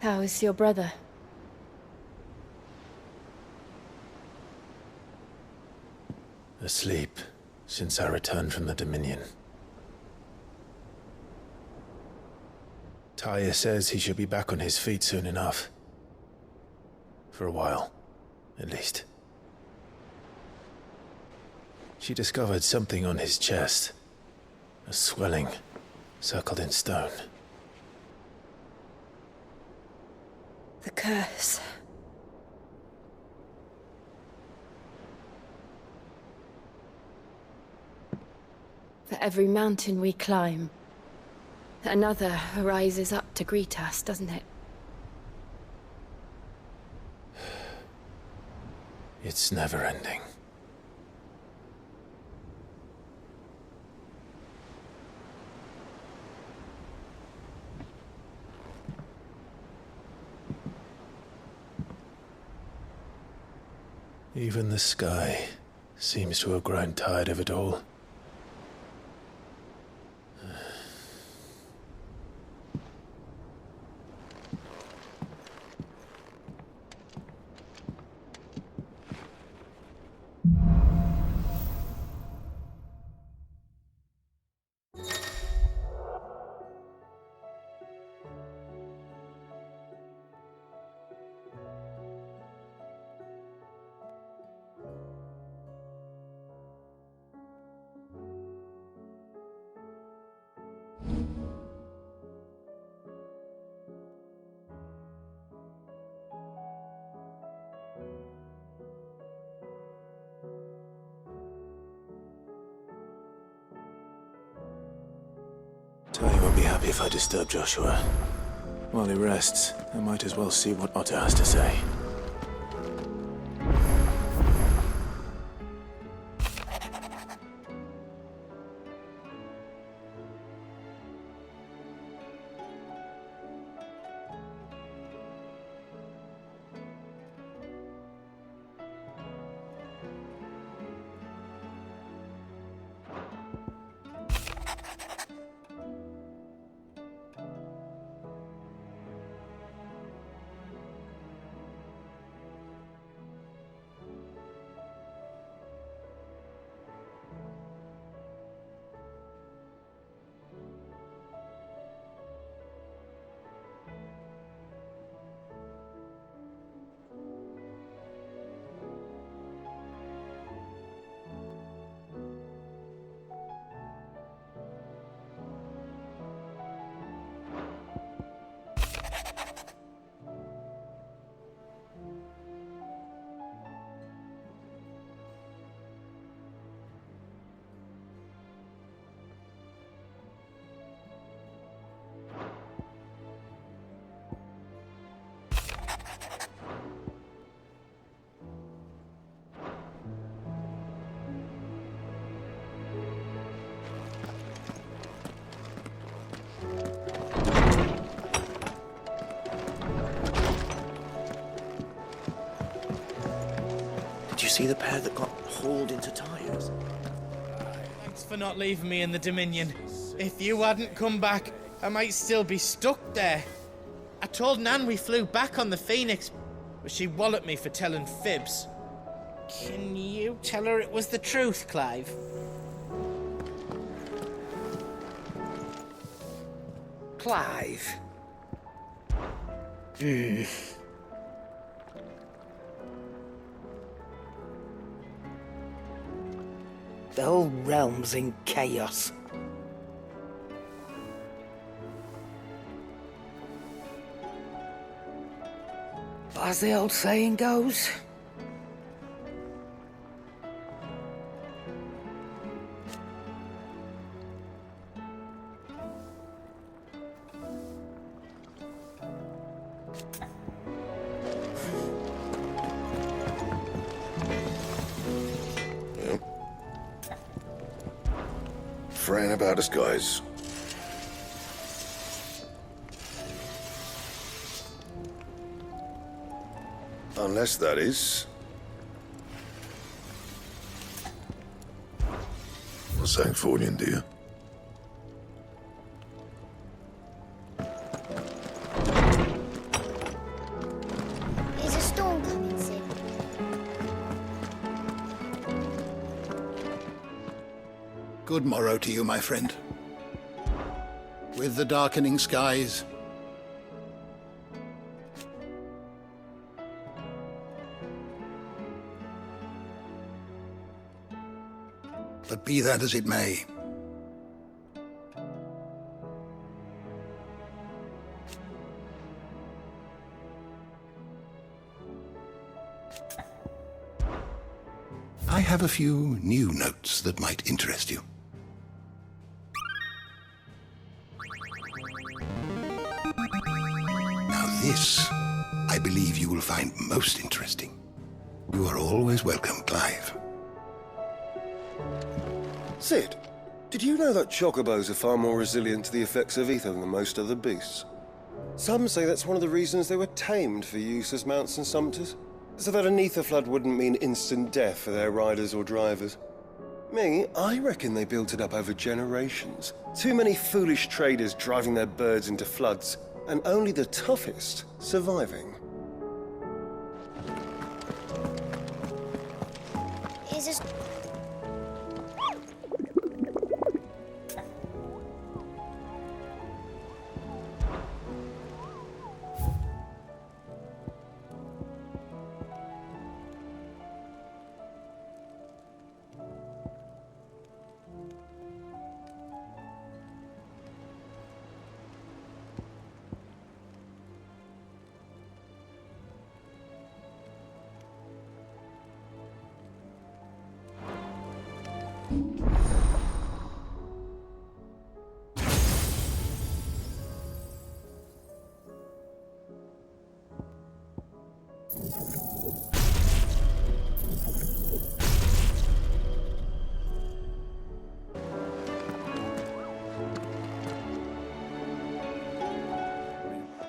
How is your brother? Asleep, since I returned from the Dominion. Taya says he should be back on his feet soon enough. For a while, at least. She discovered something on his chest. A swelling, circled in stone. The curse. For every mountain we climb, another rises up to greet us, doesn't it? It's never ending. Even the sky seems to have grown tired of it all. Taya won't be happy if I disturb Joshua. While he rests, I might as well see what Otter has to say. see the pair that got hauled into tires? Thanks for not leaving me in the Dominion. If you hadn't come back, I might still be stuck there. I told Nan we flew back on the Phoenix, but she walloped me for telling fibs. Can you tell her it was the truth, Clive? Clive. The whole realm's in chaos. But as the old saying goes, Fran about us, guys. Unless that is... St. Fornian, do you? Is a storm coming soon? Good morrow to you, my friend. With the darkening skies, but be that as it may, I have a few new notes that might interest you. Now this, I believe you will find most interesting. You are always welcome, Clive. Sid, did you know that chocobos are far more resilient to the effects of ether than most other beasts? Some say that's one of the reasons they were tamed for use as mounts and sumpters, so that an ether flood wouldn't mean instant death for their riders or drivers. Me, I reckon they built it up over generations. Too many foolish traders driving their birds into floods, and only the toughest surviving. Is a...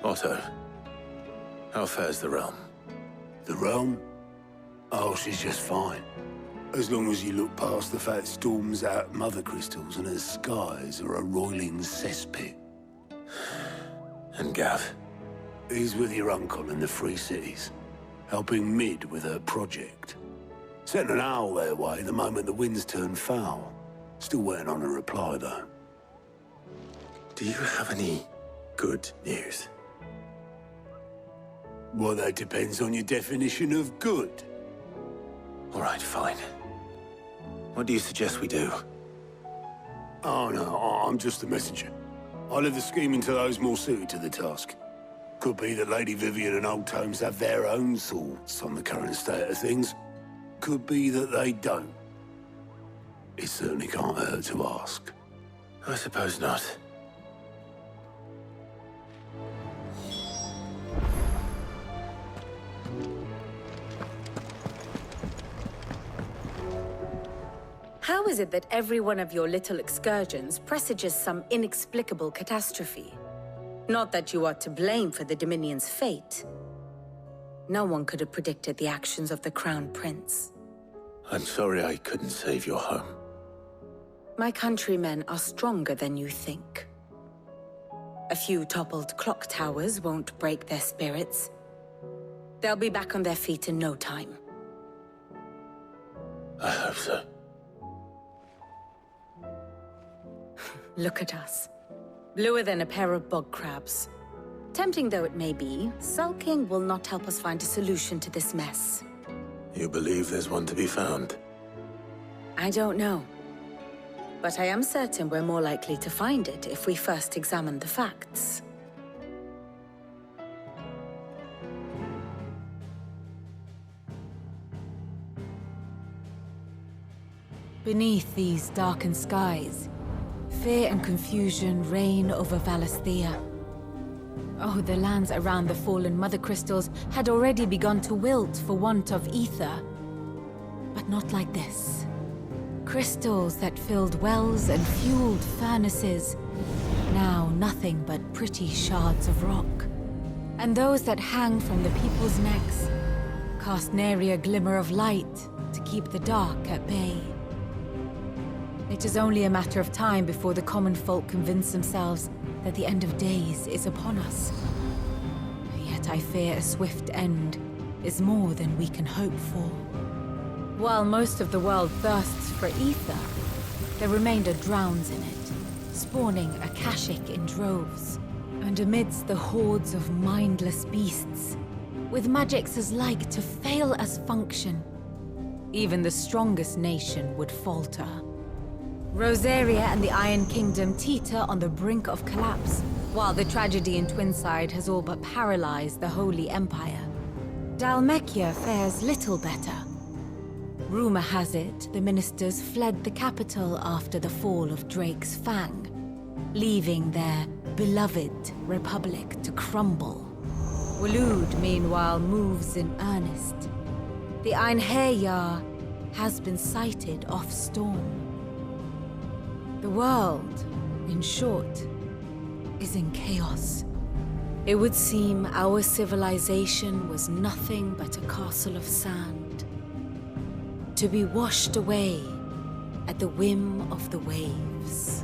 Otto, how fares the realm? The realm? Oh, she's just fine. As long as you look past the fat storms out mother crystals and her skies are a roiling cesspit. And Gav? He's with your uncle in the Free Cities, helping Mid with her project. Sent an owl their way the moment the winds turned foul. Still waiting on a reply, though. Do you have any good news? Well, that depends on your definition of good. All right, fine. What do you suggest we do? Oh, no, I'm just a messenger. I leave the scheming to those more suited to the task. Could be that Lady Vivian and Old Tomes have their own thoughts on the current state of things. Could be that they don't. It certainly can't hurt to ask. I suppose not. How is it that every one of your little excursions presages some inexplicable catastrophe? Not that you are to blame for the Dominion's fate. No one could have predicted the actions of the Crown Prince. I'm sorry I couldn't save your home. My countrymen are stronger than you think. A few toppled clock towers won't break their spirits. They'll be back on their feet in no time. I hope so. Look at us. Bluer than a pair of bog crabs. Tempting though it may be, sulking will not help us find a solution to this mess. You believe there's one to be found? I don't know. But I am certain we're more likely to find it if we first examine the facts. Beneath these darkened skies, fear and confusion reign over Valisthea. Oh, the lands around the fallen Mother Crystals had already begun to wilt for want of ether. But not like this. Crystals that filled wells and fueled furnaces, now nothing but pretty shards of rock. And those that hang from the people's necks cast nary a glimmer of light to keep the dark at bay. It is only a matter of time before the common folk convince themselves that the end of days is upon us. Yet I fear a swift end is more than we can hope for. While most of the world thirsts for ether, the remainder drowns in it, spawning Akashic in droves. And amidst the hordes of mindless beasts, with magics as like to fail as function, even the strongest nation would falter. Rosaria and the Iron Kingdom teeter on the brink of collapse, while the tragedy in Twinside has all but paralyzed the Holy Empire. Dalmekia fares little better. Rumor has it the ministers fled the capital after the fall of Drake's Fang, leaving their beloved republic to crumble. Waloed, meanwhile, moves in earnest. The Einherjar has been sighted off Storm. The world, in short, is in chaos. It would seem our civilization was nothing but a castle of sand, to be washed away at the whim of the waves.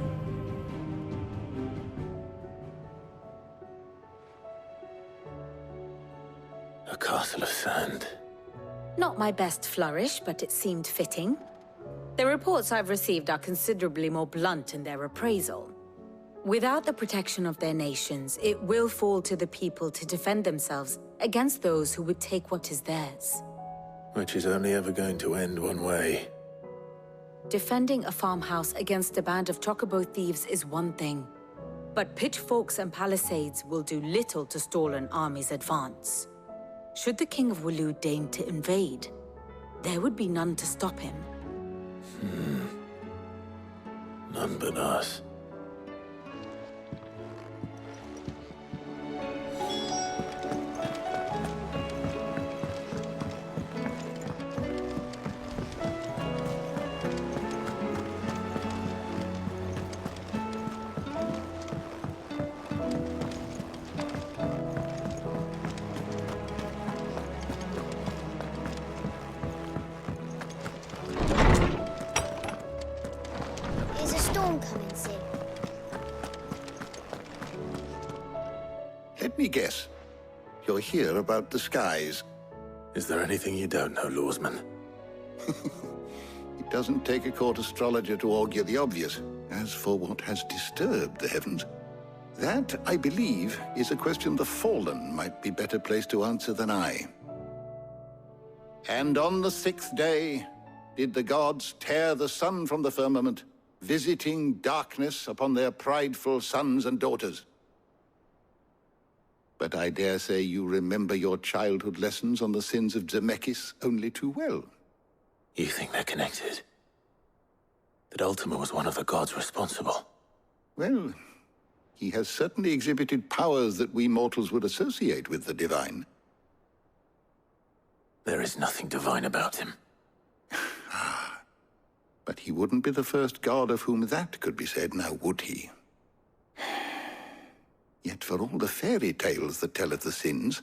A castle of sand. Not my best flourish, but it seemed fitting. The reports I've received are considerably more blunt in their appraisal. Without the protection of their nations, it will fall to the people to defend themselves against those who would take what is theirs. Which is only ever going to end one way. Defending a farmhouse against a band of chocobo thieves is one thing, but pitchforks and palisades will do little to stall an army's advance. Should the King of Waloed deign to invade, there would be none to stop him. None but us. Let me guess. You're here about the skies. Is there anything you don't know, Lawsman? It doesn't take a court astrologer to augur the obvious. As for what has disturbed the heavens, that, I believe, is a question the Fallen might be better placed to answer than I. And on the 6th day did the gods tear the sun from the firmament, visiting darkness upon their prideful sons and daughters. But I dare say you remember your childhood lessons on the sins of Zemeckis only too well. You think they're connected? That Ultima was one of the gods responsible? Well, he has certainly exhibited powers that we mortals would associate with the divine. There is nothing divine about him. But he wouldn't be the first god of whom that could be said, now would he? Yet for all the fairy tales that tell of the sins,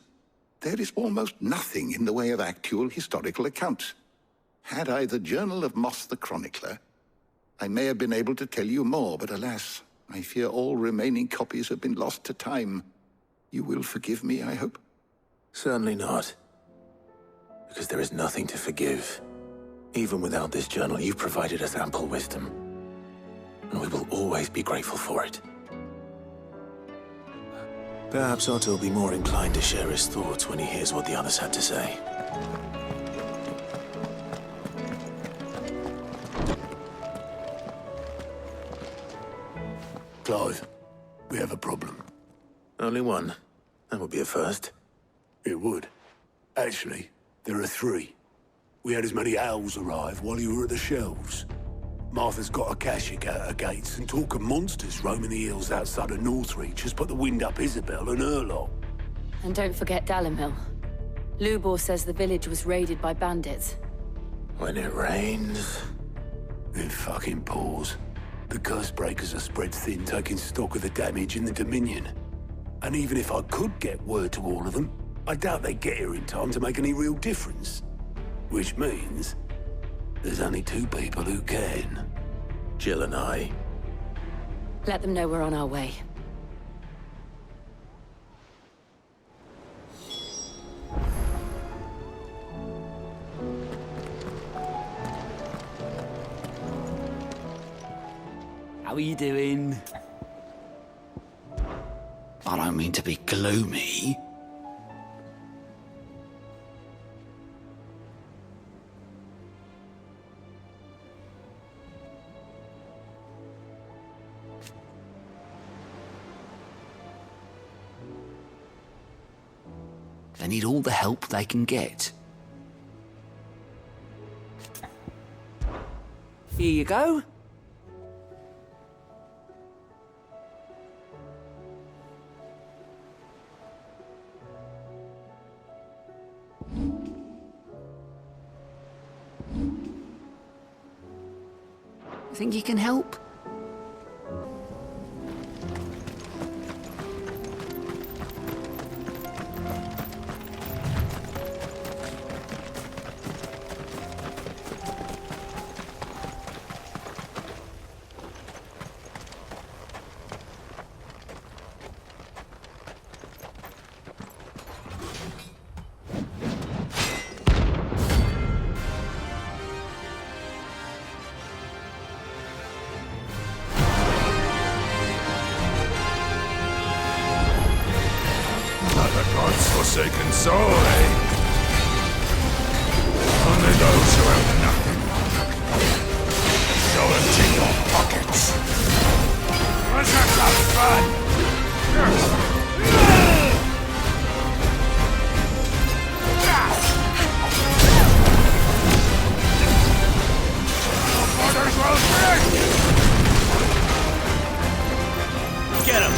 there is almost nothing in the way of actual historical accounts. Had I the Journal of Moss the Chronicler, I may have been able to tell you more, but alas, I fear all remaining copies have been lost to time. You will forgive me, I hope? Certainly not. Because there is nothing to forgive. Even without this journal, you've provided us ample wisdom. And we will always be grateful for it. Perhaps Otto will be more inclined to share his thoughts when he hears what the others had to say. Clive, we have a problem. Only one. That would be a first. It would. Actually, there are 3. We had as many owls arrive while you were at the shelves. Matha's got Akashic out her gates, and talk of monsters roaming the hills outside of Northreach has put the wind up Isabel and her lot. And don't forget Dalimil. Lubor says the village was raided by bandits. When it rains... It fucking pours. The curse breakers are spread thin, taking stock of the damage in the Dominion. And even if I could get word to all of them, I doubt they'd get here in time to make any real difference. Which means there's only 2 people who can. Jill and I. Let them know we're on our way. How are you doing? I don't mean to be gloomy. They need all the help they can get. Here you go. Think you can help? Forsaken soul, eh? Only those who have nothing shall empty your pockets. Was that fun? Borders will break! Get him!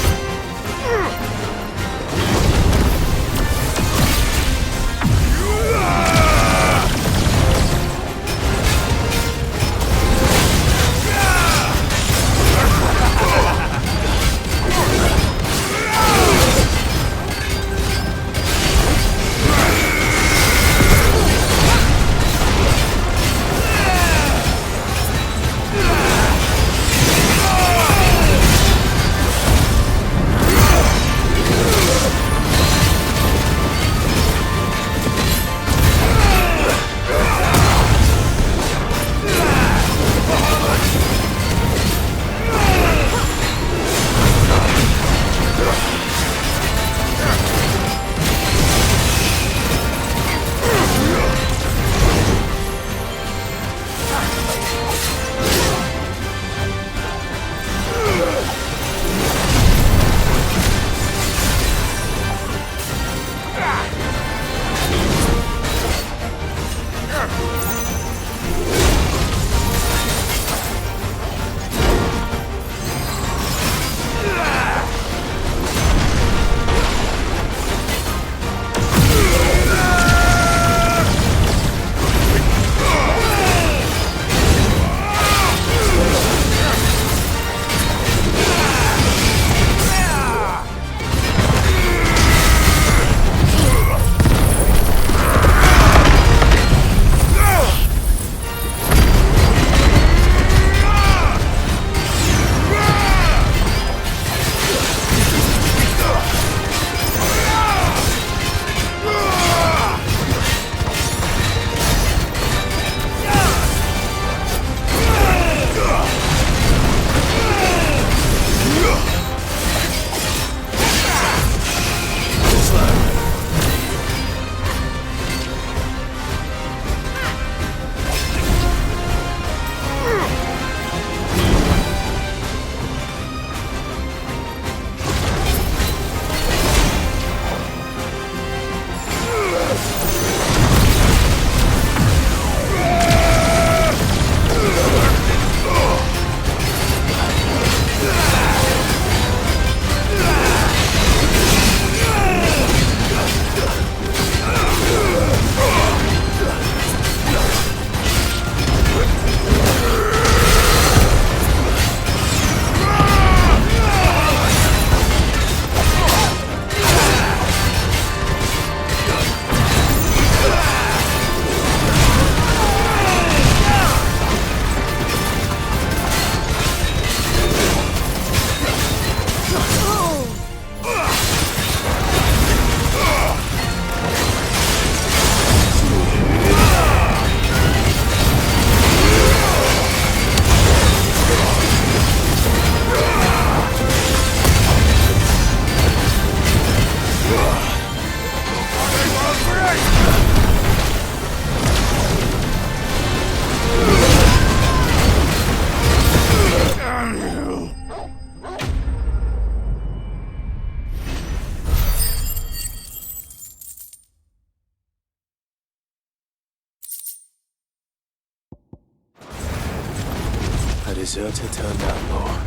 deserter turned outlaw.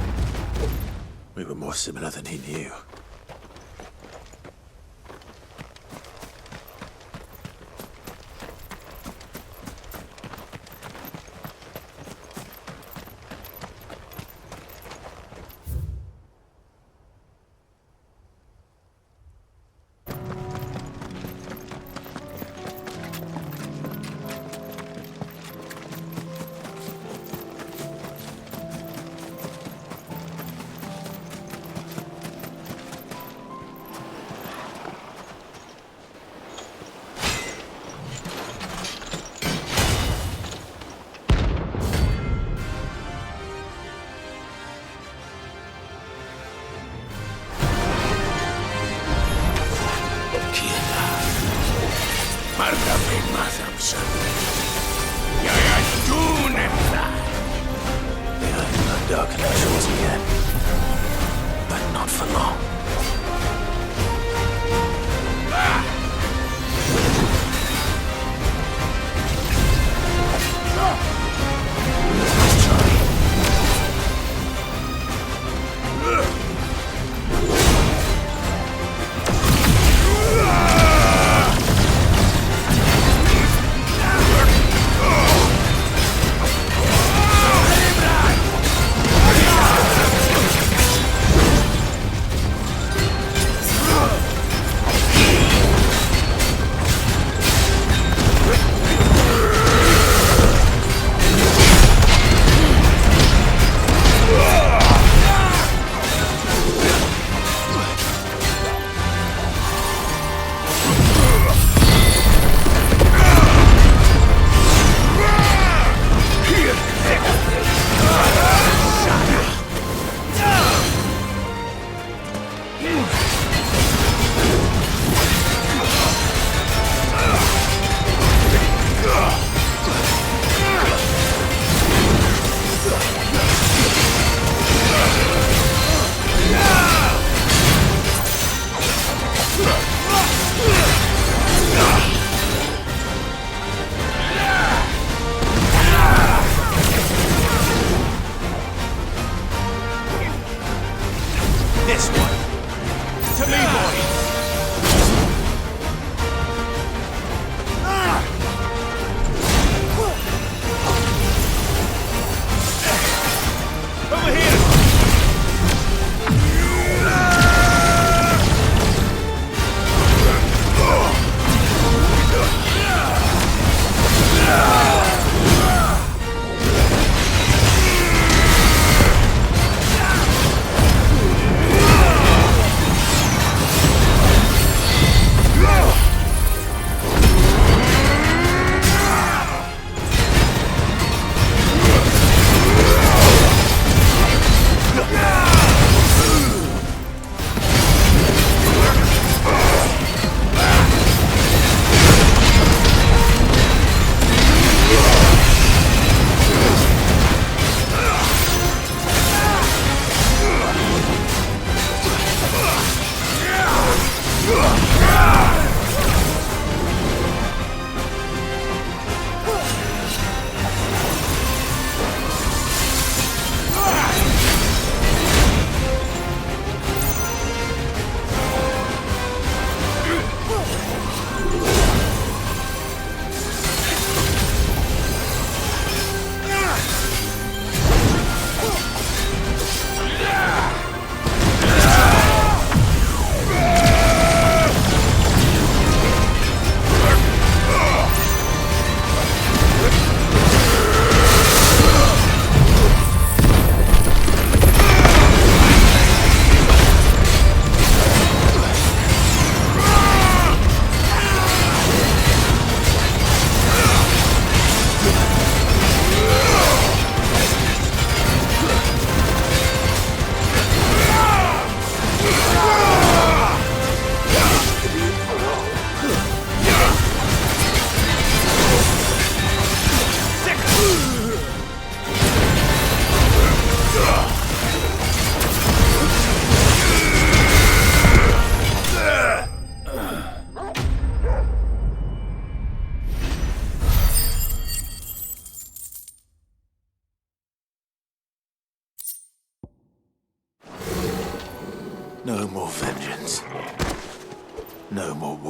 We were more similar than he knew.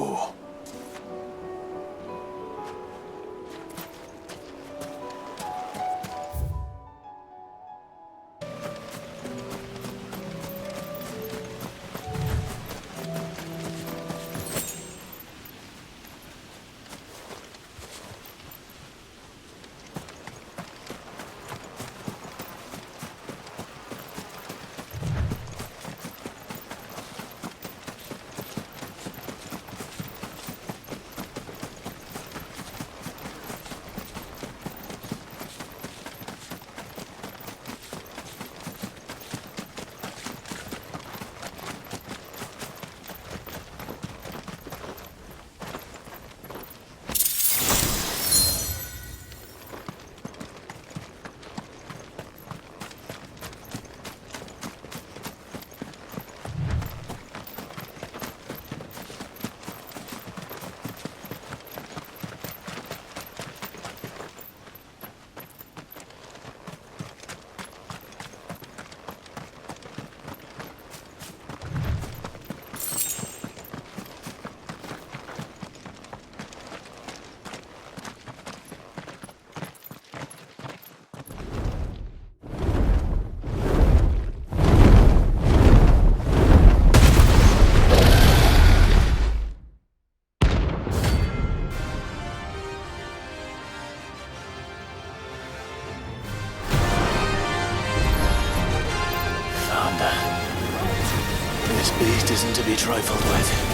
war. This beast isn't to be trifled with.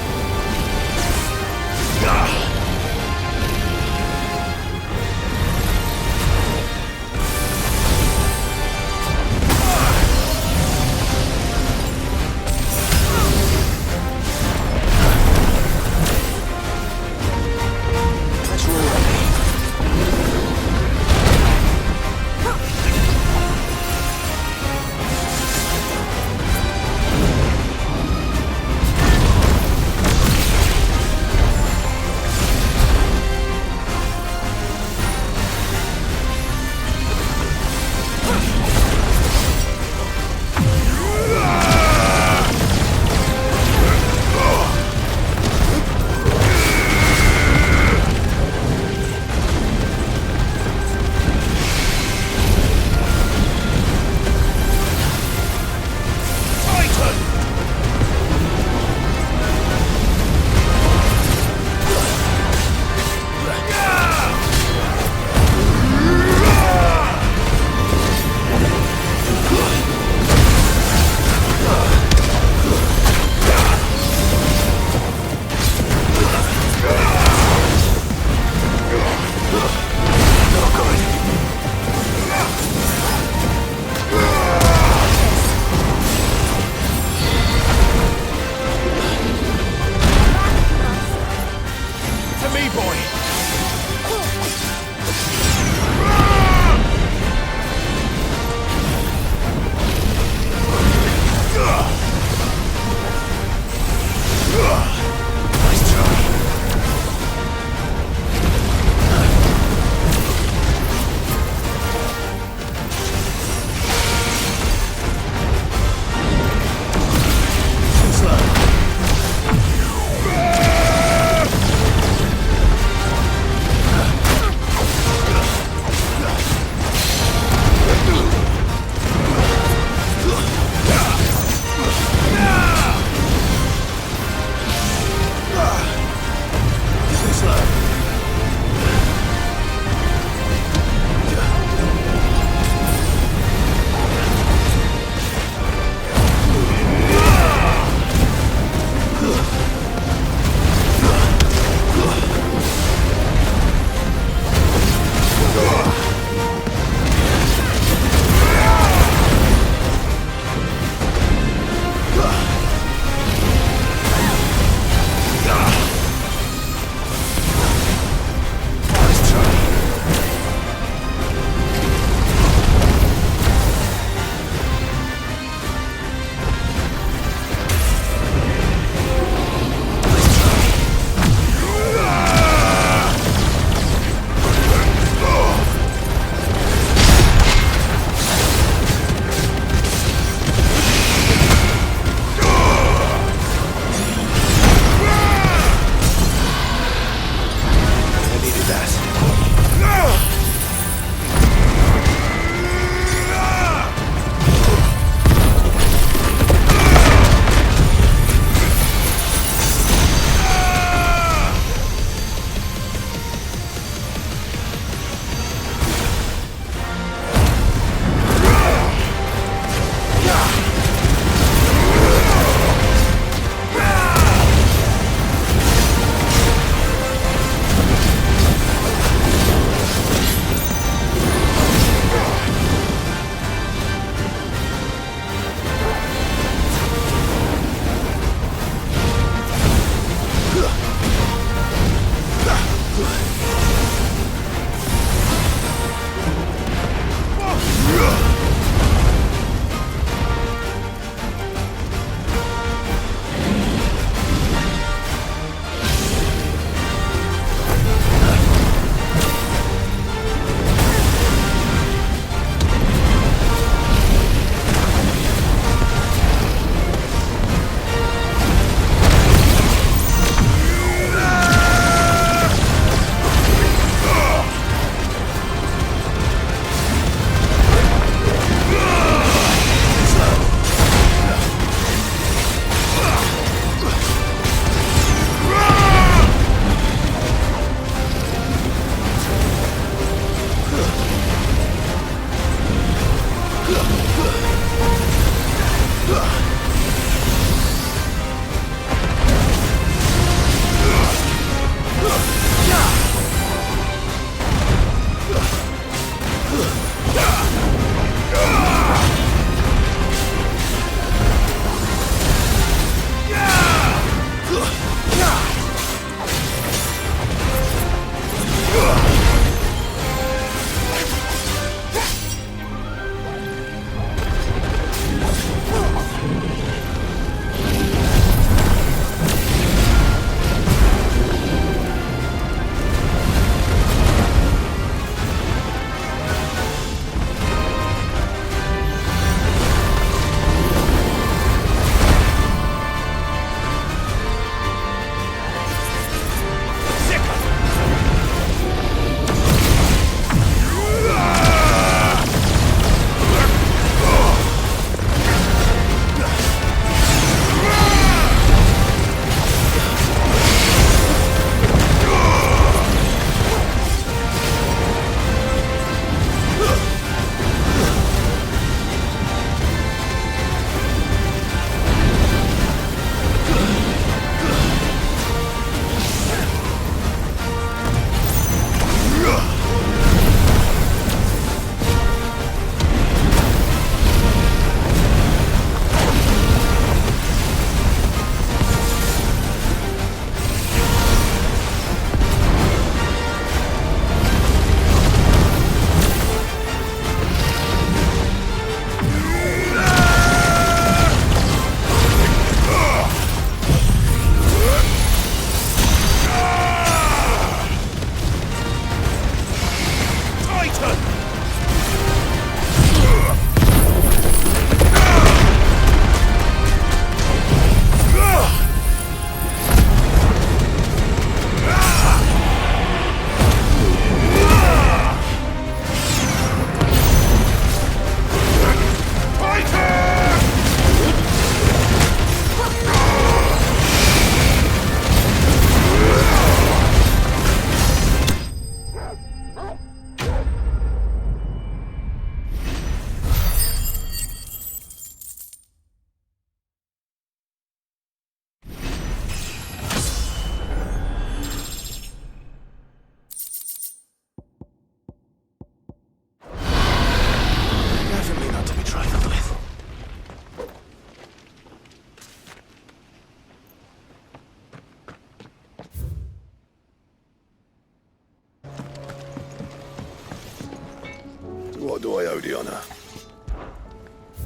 What do I owe the honor?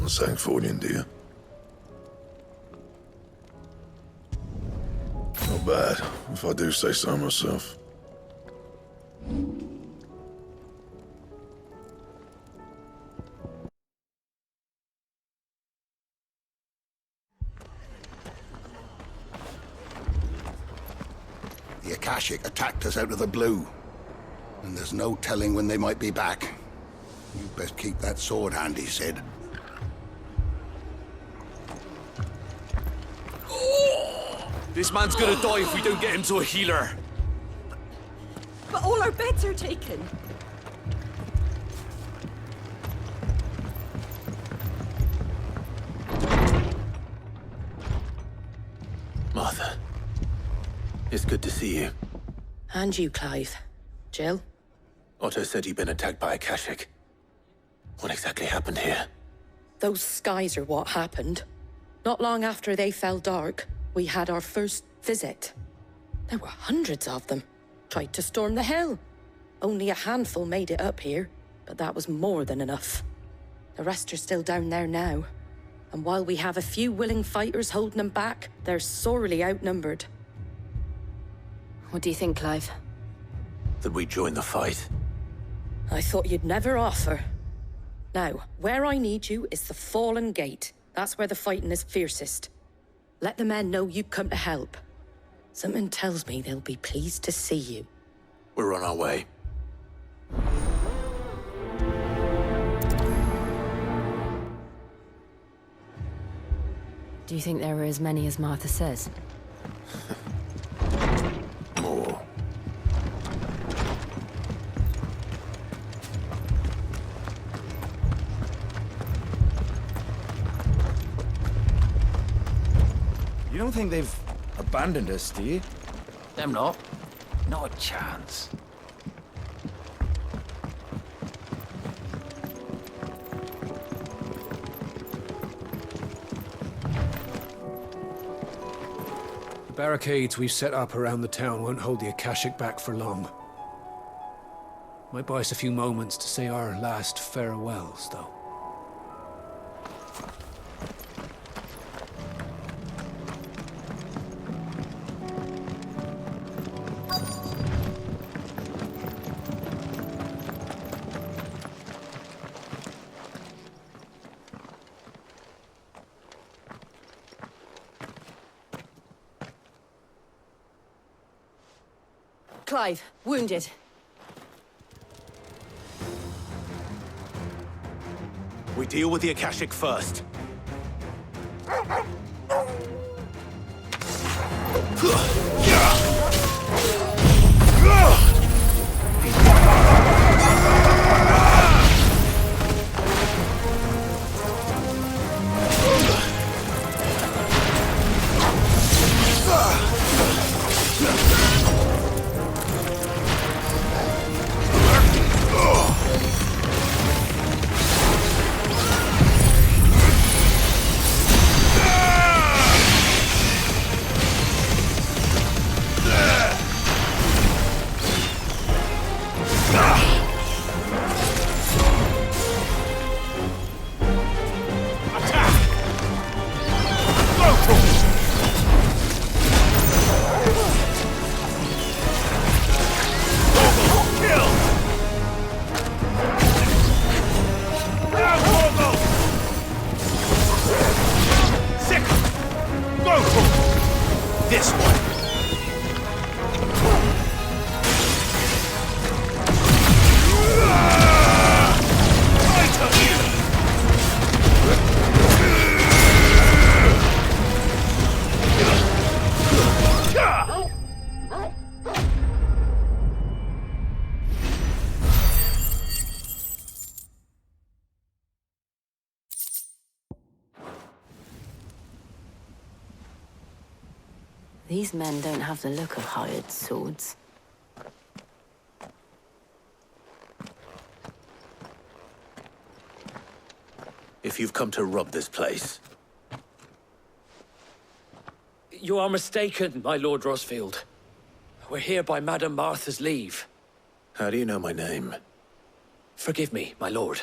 Not saying Fordian, do you? Not bad, if I do say so myself. The Akashic attacked us out of the blue. And there's no telling when they might be back. You best keep that sword handy, Sid. This man's gonna die if we don't get him to a healer. But all our beds are taken. Matha, it's good to see you. And you, Clive. Jill? Otto said you'd been attacked by Akashic. What exactly happened here? Those skies are what happened. Not long after they fell dark, we had our first visit. There were hundreds of them. Tried to storm the hill. Only a handful made it up here, but that was more than enough. The rest are still down there now. And while we have a few willing fighters holding them back, they're sorely outnumbered. What do you think, Clive? That we join the fight. I thought you'd never offer. Now, where I need you is the Fallen Gate. That's where the fighting is fiercest. Let the men know you come to help. Something tells me they'll be pleased to see you. We're on our way. Do you think there are as many as Matha says? More. You don't think they've abandoned us, do you? Them not. Not a chance. The barricades we've set up around the town won't hold the Akashic back for long. Might buy us a few moments to say our last farewells, though. Clive, wounded. We deal with the Akashic first. These men don't have the look of hired swords. If you've come to rob this place... You are mistaken, my Lord Rosfield. We're here by Madame Martha's leave. How do you know my name? Forgive me, my lord.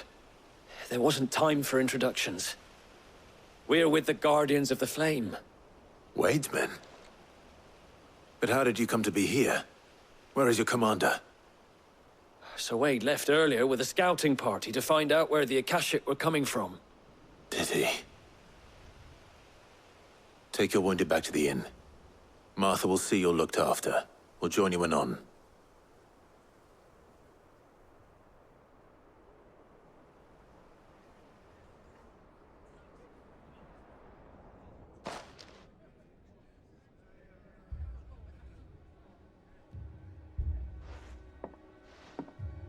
there wasn't time for introductions. We're with the Guardians of the Flame. Wade's men? But how did you come to be here? Where is your commander? Sir Wade left earlier with a scouting party to find out where the Akashic were coming from. Did he? Take your wounded back to the inn. Matha will see you're looked after. We'll join you anon.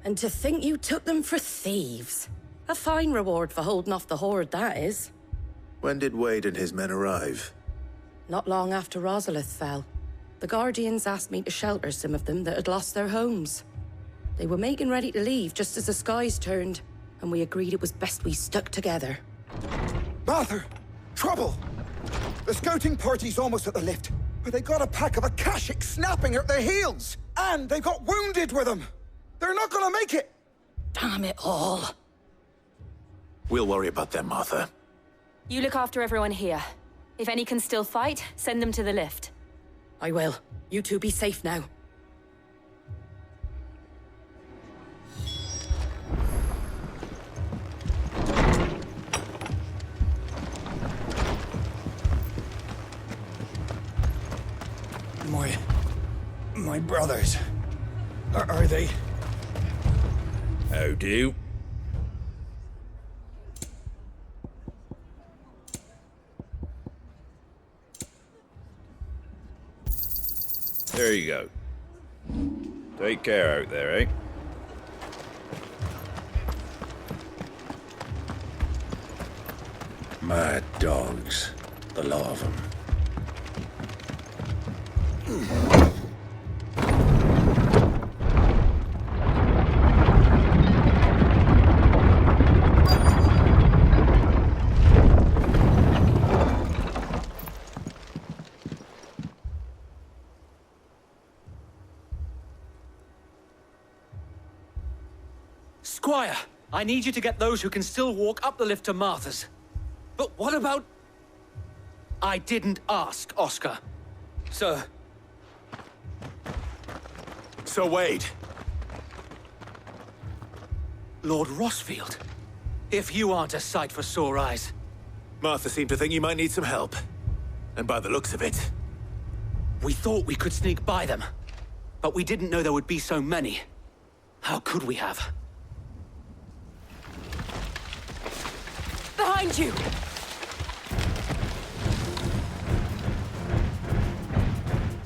And to think you took them for thieves. A fine reward for holding off the horde, that is. When did Wade and his men arrive? Not long after Rosalith fell. The Guardians asked me to shelter some of them that had lost their homes. They were making ready to leave just as the skies turned, and we agreed it was best we stuck together. Matha! Trouble! The scouting party's almost at the lift, but they got a pack of Akashic snapping at their heels! And they've got wounded with them! They're not gonna make it! Damn it all. We'll worry about them, Matha. You look after everyone here. If any can still fight, send them to the lift. I will. You two be safe now. My brothers. Are they? How do? There you go. Take care out there, eh? Mad dogs. The lot of them. Squire, I need you to get those who can still walk up the lift to Matha's. But what about... I didn't ask, Oscar. Sir. Sir Wade. Lord Rosfield. If you aren't a sight for sore eyes. Matha seemed to think you might need some help. And by the looks of it... We thought we could sneak by them. But we didn't know there would be so many. How could we have? Behind you!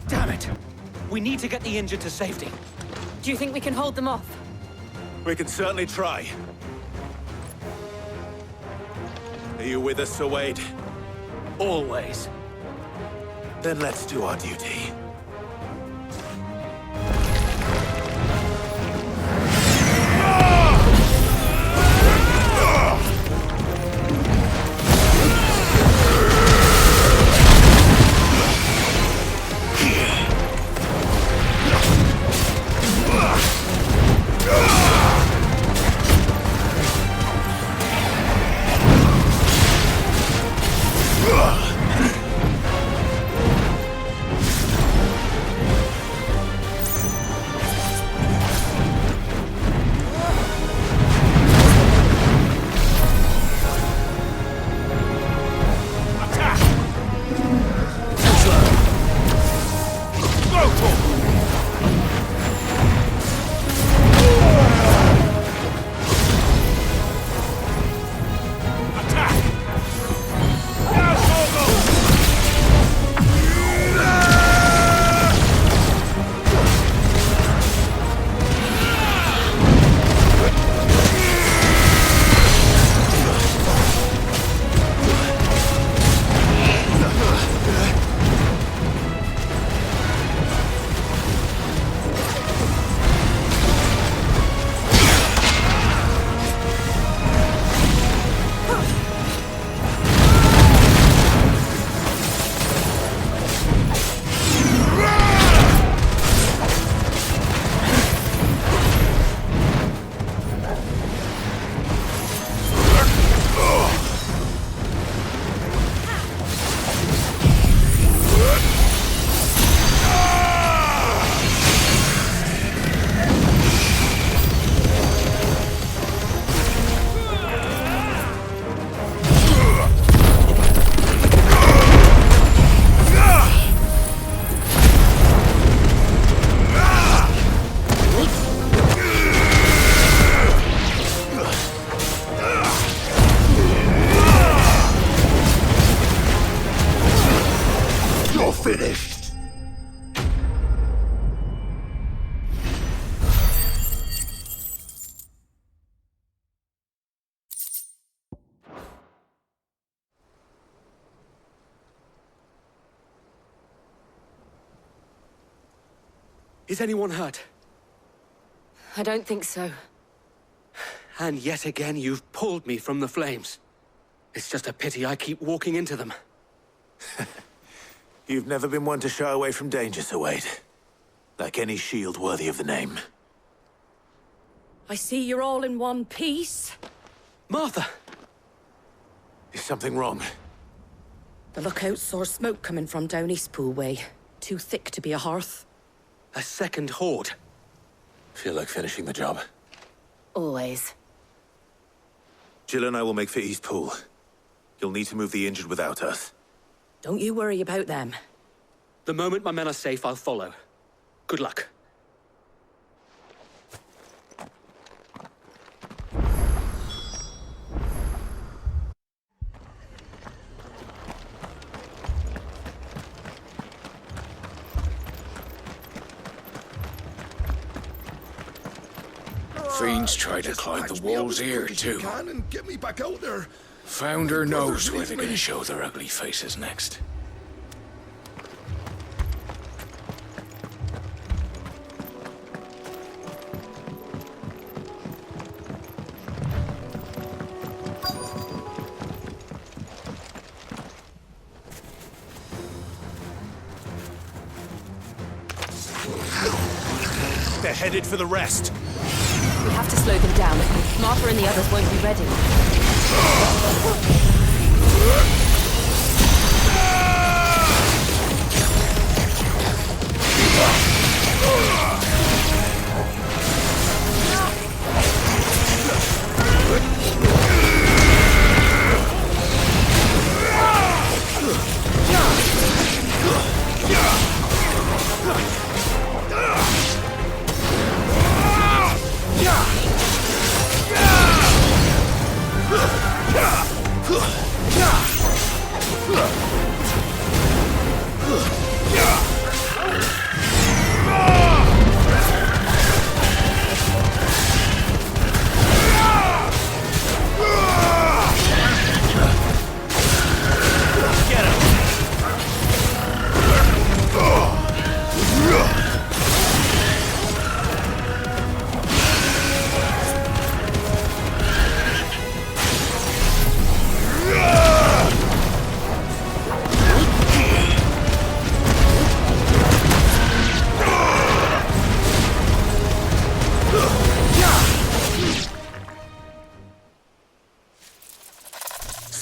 Damn it! We need to get the injured to safety. Do you think we can hold them off? We can certainly try. Are you with us, Sir Wade? Always. Then let's do our duty. Is anyone hurt? I don't think so. And yet again, you've pulled me from the flames. It's just a pity I keep walking into them. You've never been one to shy away from danger, Sir Wade. Like any shield worthy of the name. I see you're all in one piece. Matha! Is something wrong? The lookout saw smoke coming from down Eastpool way. Too thick to be a hearth. A second horde. Feel like finishing the job? Always. Jill and I will make for Eastpool. You'll need to move the injured without us. Don't you worry about them. The moment my men are safe, I'll follow. Good luck. Fiends try to climb the walls here, too. And get me back out there. Founder knows where they're gonna show their ugly faces next. They're headed for the rest. We have to slow them down. Matha and the others won't be ready.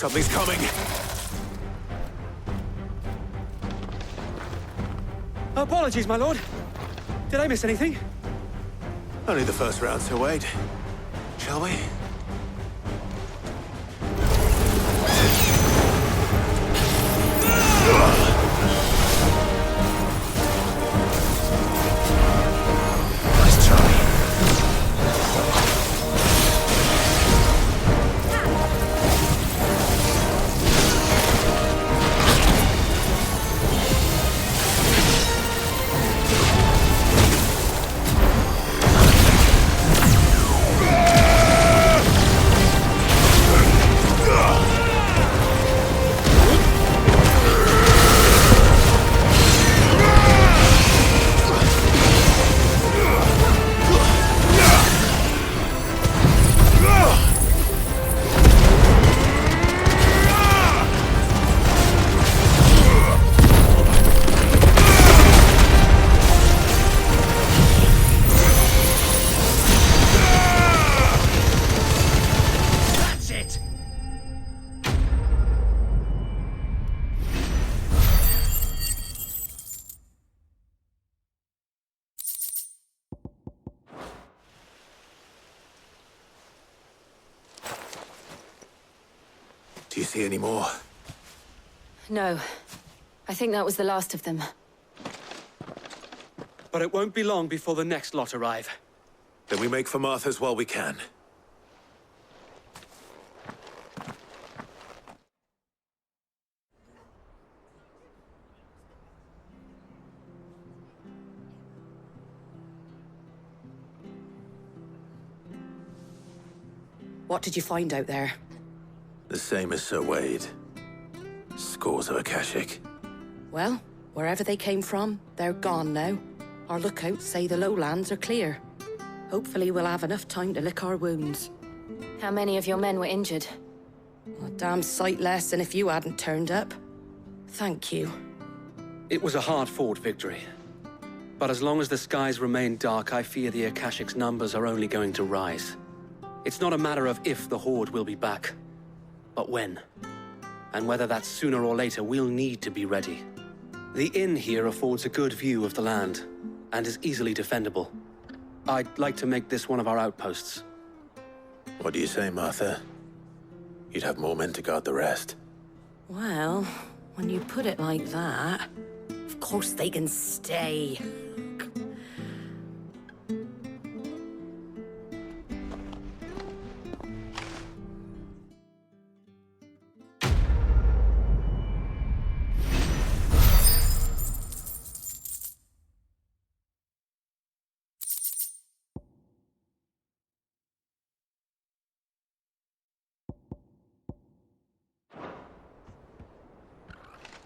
Something's coming. Apologies, my lord. Did I miss anything? Only the first round, Sir Wade. Shall we? Nice try. Do you see any more? No. I think that was the last of them. But it won't be long before the next lot arrive. Then we make for Matha's while we can. What did you find out there? The same as Sir Wade. Scores of Akashic. Well, wherever they came from, they're gone now. Our lookouts say the lowlands are clear. Hopefully we'll have enough time to lick our wounds. How many of your men were injured? A damn sight less than if you hadn't turned up. Thank you. It was a hard-fought victory. But as long as the skies remain dark, I fear the Akashic's numbers are only going to rise. It's not a matter of if the Horde will be back, but when. And whether that's sooner or later, we'll need to be ready. The inn here affords a good view of the land, and is easily defendable. I'd like to make this one of our outposts. What do you say, Matha? You'd have more men to guard the rest. Well, when you put it like that, of course they can stay.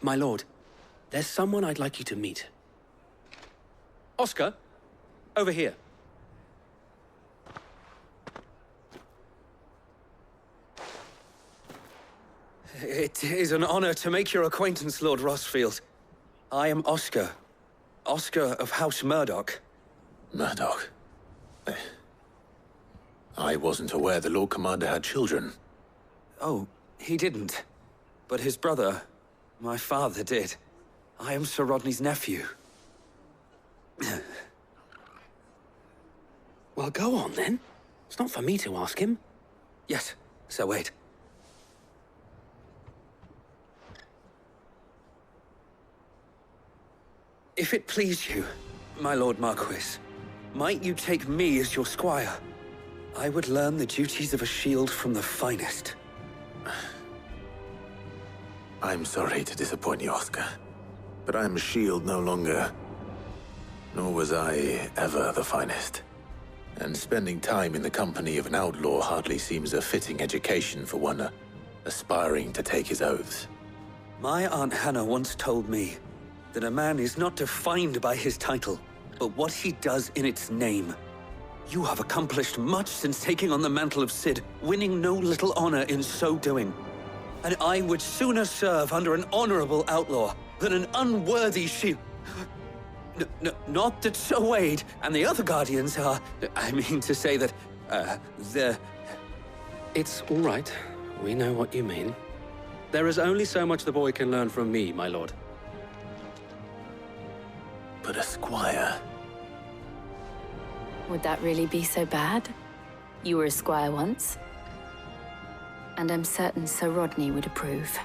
My lord, there's someone I'd like you to meet. Oscar, over here. It is an honor to make your acquaintance, Lord Rosfield. I am Oscar. Oscar of House Murdoch. Murdoch? I wasn't aware the Lord Commander had children. Oh, he didn't. But his brother, my father, did. I am Sir Rodney's nephew. Well, go on then. It's not for me to ask him. Yes, Sir Wade. If it please you, my Lord Marquis, might you take me as your squire? I would learn the duties of a shield from the finest. I'm sorry to disappoint you, Oscar, but I'm a shield no longer. Nor was I ever the finest. And spending time in the company of an outlaw hardly seems a fitting education for one aspiring to take his oaths. My Aunt Hannah once told me that a man is not defined by his title, but what he does in its name. You have accomplished much since taking on the mantle of Cid, winning no little honor in so doing. And I would sooner serve under an honorable outlaw than an unworthy shield. Not that Sir Wade and the other Guardians are... I mean to say that, they're... It's all right. We know what you mean. There is only so much the boy can learn from me, my lord. But a squire... Would that really be so bad? You were a squire once. And I'm certain Sir Rodney would approve.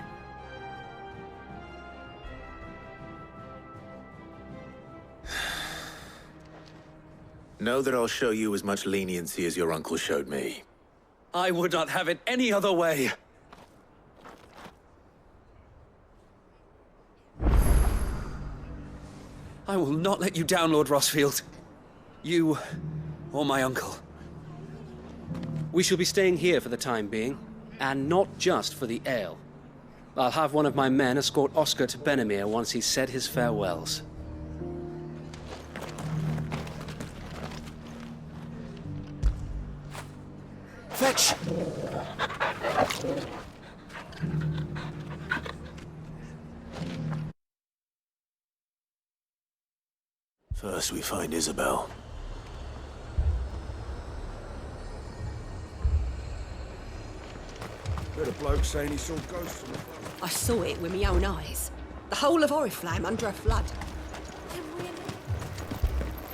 Know that I'll show you as much leniency as your uncle showed me. I would not have it any other way. I will not let you down, Lord Rosfield. You, or my uncle. We shall be staying here for the time being, and not just for the ale. I'll have one of my men escort Oscar to Benimir once he's said his farewells. Fetch! First we find Isabel. Heard a bloke saying he saw ghosts on the boat. I saw it with my own eyes. The whole of Oriflamme under a flood.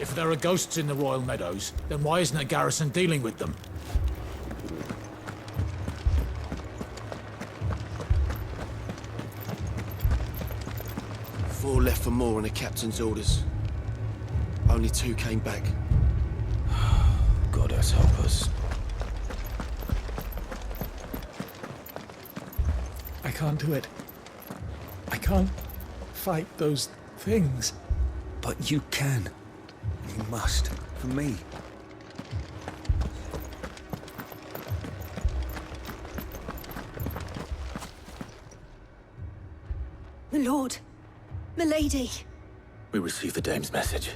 If there are ghosts in the Royal Meadows, then why isn't a garrison dealing with them? Four left for more on the captain's orders. Only 2 came back. God has help us. I can't do it. I can't fight those things. But you can. You must. For me. My lord. My lady. We received the dame's message.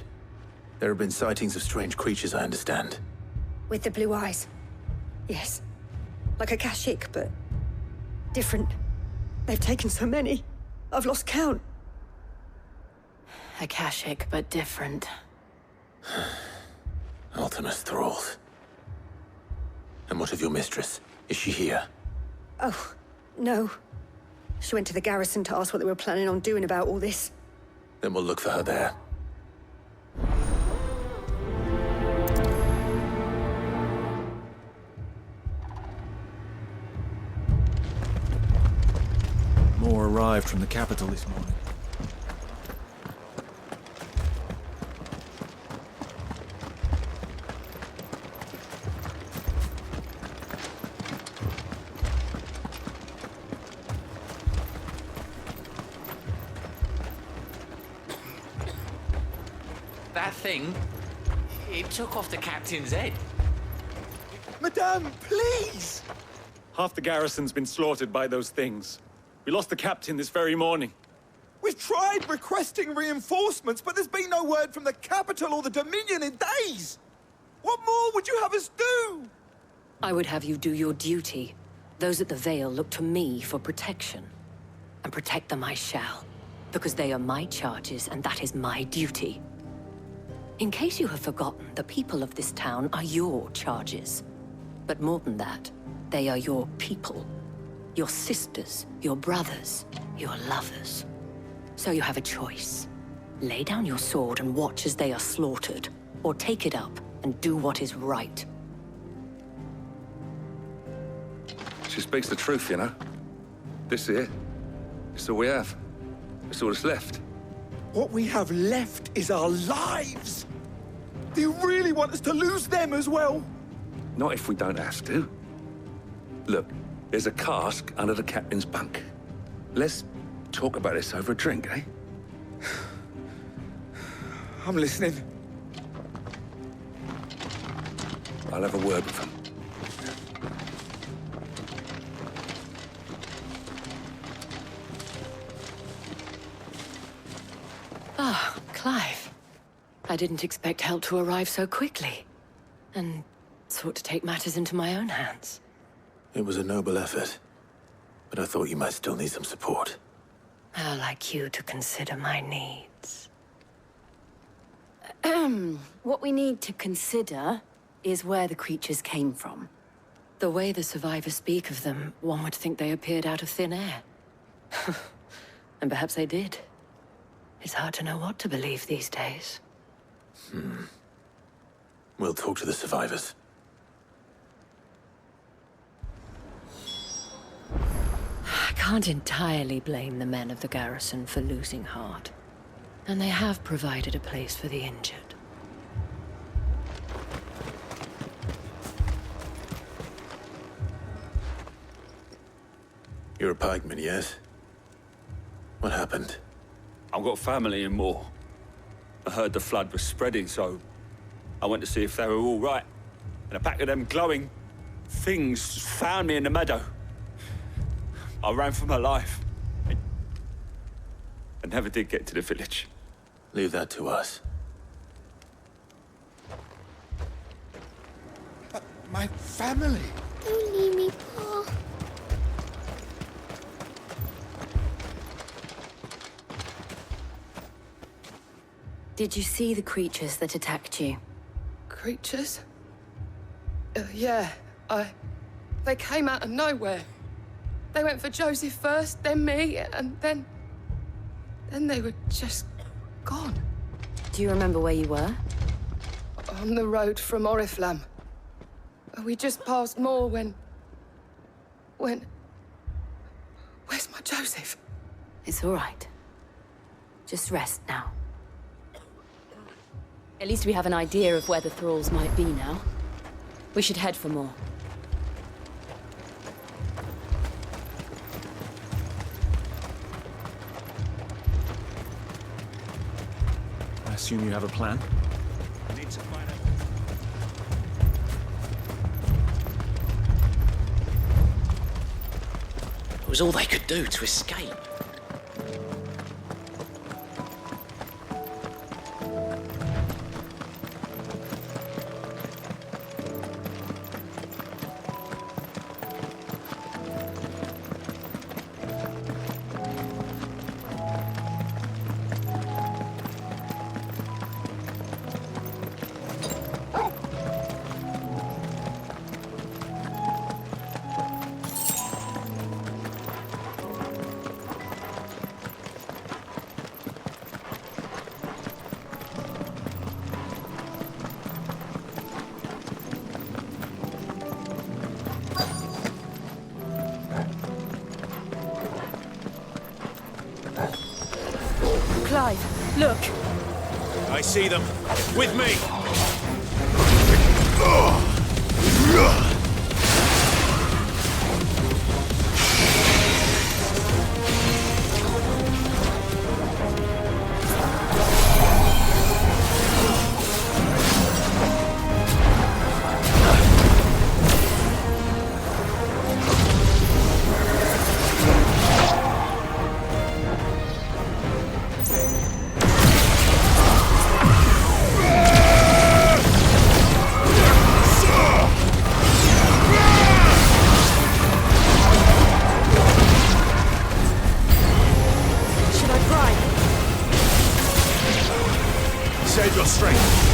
There have been sightings of strange creatures, I understand. With the blue eyes. Yes. Like Akashic, but different. They've taken so many. I've lost count. Akashic, but different. Ultimus thralls. And what of your mistress? Is she here? Oh, no. She went to the garrison to ask what they were planning on doing about all this. Then we'll look for her there. More arrived from the capital this morning. That thing, it took off the captain's head. Madame, please! Half the garrison's been slaughtered by those things. We lost the captain this very morning. We've tried requesting reinforcements, but there's been no word from the capital or the Dominion in days! What more would you have us do? I would have you do your duty. Those at the Vale look to me for protection. And protect them I shall. Because they are my charges, and that is my duty. In case you have forgotten, the people of this town are your charges. But more than that, they are your people. Your sisters, your brothers, your lovers. So you have a choice. Lay down your sword and watch as they are slaughtered, or take it up and do what is right. She speaks the truth, you know. This here, it's all we have. It's all that's left. What we have left is our lives! Do you really want us to lose them as well? Not if we don't have to. Look, there's a cask under the captain's bunk. Let's talk about this over a drink, eh? I'm listening. I'll have a word with him. Ah, Clive. I didn't expect help to arrive so quickly. And sought to take matters into my own hands. It was a noble effort, but I thought you might still need some support. How like you to consider my needs. What we need to consider is where the creatures came from. The way the survivors speak of them, one would think they appeared out of thin air. And perhaps they did. It's hard to know what to believe these days. We'll talk to the survivors. I can't entirely blame the men of the garrison for losing heart. And they have provided a place for the injured. You're a pikeman, yes? What happened? I've got family in Moor. I heard the flood was spreading, so I went to see if they were all right. And a pack of them glowing things found me in the meadow. I ran for my life. I never did get to the village. Leave that to us. But my family. Don't leave me, Pa. Did you see the creatures that attacked you? Creatures? Yeah, they came out of nowhere. They went for Joseph first, then me, and then they were just gone. Do you remember where you were? On the road from Oriflamme. We just passed Moor when... Where's my Joseph? It's all right. Just rest now. At least we have an idea of where the thralls might be now. We should head for more. I assume you have a plan? It was all they could do to escape. Look! I see them. With me! Save your strength.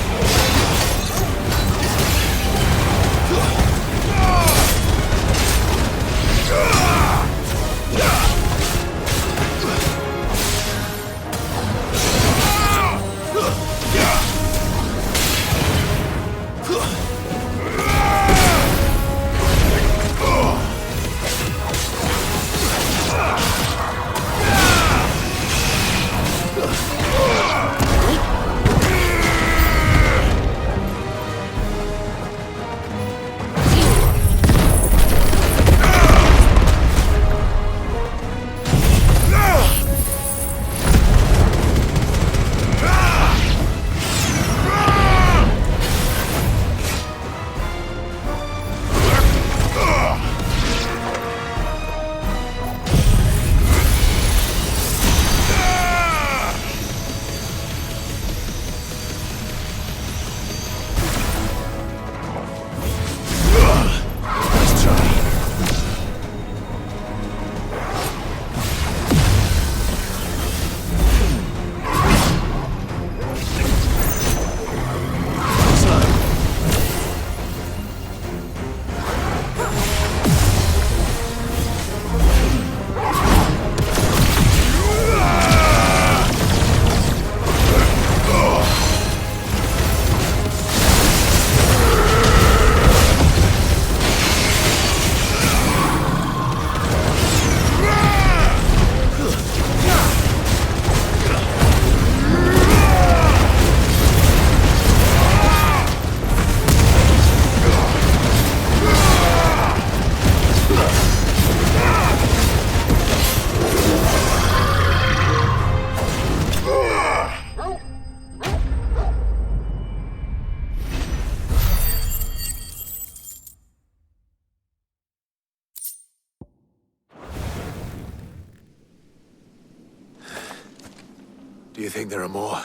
Do you think there are more?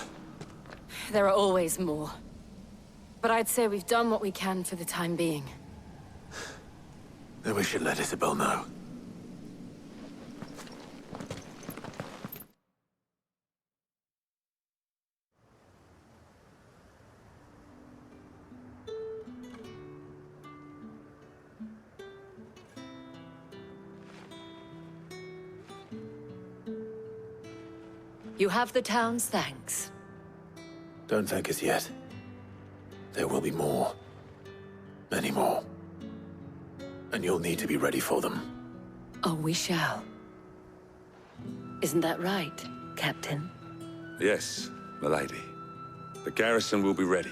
There are always more. But I'd say we've done what we can for the time being. Then we should let Isabel know. You have the town's thanks. Don't thank us yet. There will be more. Many more. And you'll need to be ready for them. Oh, we shall. Isn't that right, Captain? Yes, milady. The garrison will be ready.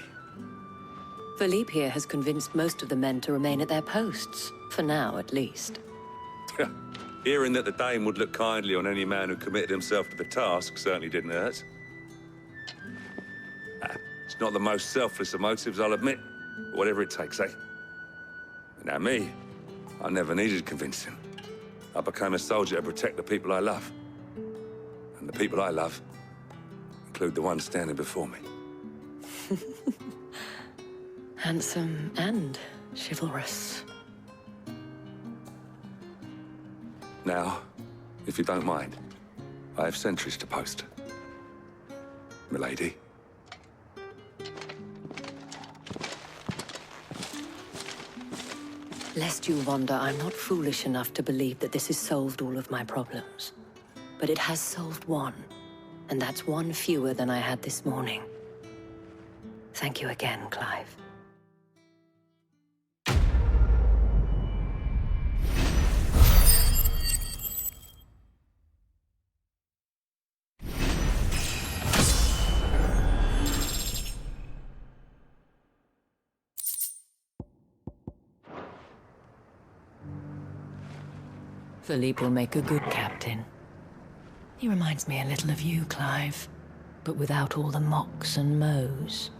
Philippe here has convinced most of the men to remain at their posts. For now, at least. Hearing that the Dane would look kindly on any man who committed himself to the task certainly didn't hurt. It's not the most selfless of motives, I'll admit. But whatever it takes, eh? Now me, I never needed convincing. I became a soldier to protect the people I love. And the people I love include the ones standing before me. Handsome and chivalrous. Now, if you don't mind, I have sentries to post. Milady. Lest you wonder, I'm not foolish enough to believe that this has solved all of my problems. But it has solved one, and that's one fewer than I had this morning. Thank you again, Clive. Philippe will make a good captain. He reminds me a little of you, Clive, but without all the mocks and mows.